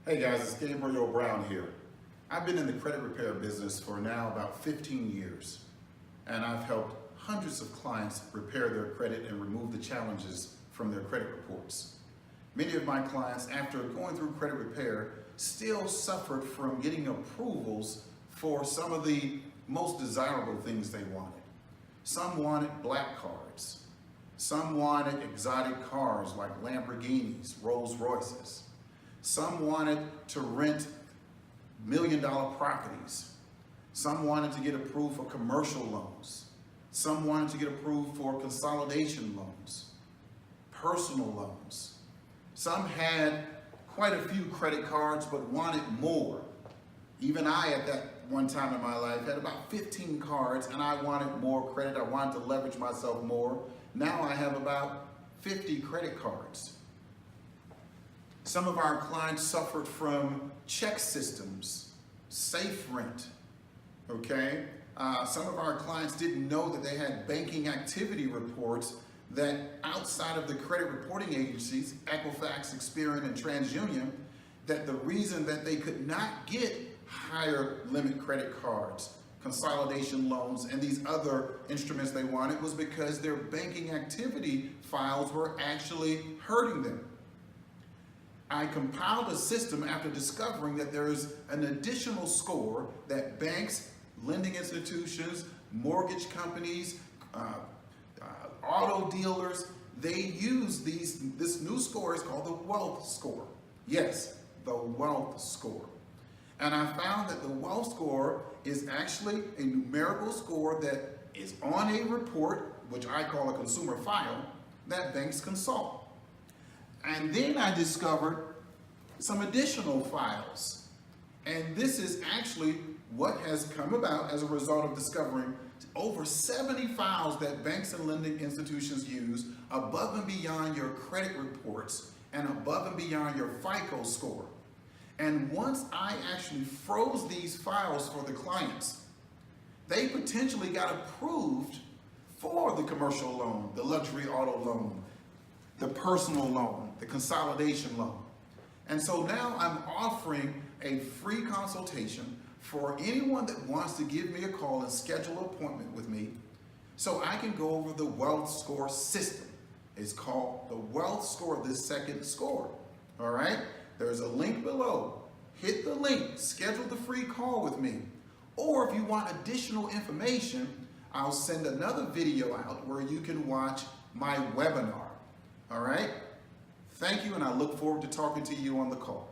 Hey guys, it's Gabriel Brown here. I've been in the credit repair business for now about 15 years, and I've helped hundreds of clients repair their credit and remove the challenges from their credit reports. Many of my clients, after going through credit repair, still suffered from getting approvals for some of the most desirable things they wanted. Some wanted black cards. Some wanted exotic cars like Lamborghinis, Rolls Royces. Some wanted to rent million-dollar properties. Some wanted to get approved for commercial loans. Some wanted to get approved for consolidation loans, personal loans. Some had quite a few credit cards but wanted more. Even I, at that one time in my life, had about 15 cards and I wanted more credit. I wanted to leverage myself more. Now I have about 50 credit cards. Some of our clients suffered from check systems, safe rent, okay? Some of our clients didn't know that they had banking activity reports that outside of the credit reporting agencies, Equifax, Experian, and TransUnion, that the reason that they could not get higher limit credit cards, consolidation loans, and these other instruments they wanted was because their banking activity files were actually hurting them. I compiled a system after discovering that there is an additional score that banks, lending institutions, mortgage companies, auto dealers, they use this new score is called the wealth score. Yes, the wealth score. And I found that the wealth score is actually a numerical score that is on a report, which I call a consumer file, that banks consult. And then I discovered some additional files. And this is actually what has come about as a result of discovering over 70 files that banks and lending institutions use above and beyond your credit reports and above and beyond your FICO score. And once I actually froze these files for the clients, they potentially got approved for the commercial loan, the luxury auto loan, the personal loan, the consolidation loan. And so now I'm offering a free consultation for anyone that wants to give me a call and schedule an appointment with me so I can go over the wealth score system. It's called the wealth score, the second score. All right? There's a link below. Hit the link, schedule the free call with me. Or if you want additional information, I'll send another video out where you can watch my webinar. All right? Thank you, and I look forward to talking to you on the call.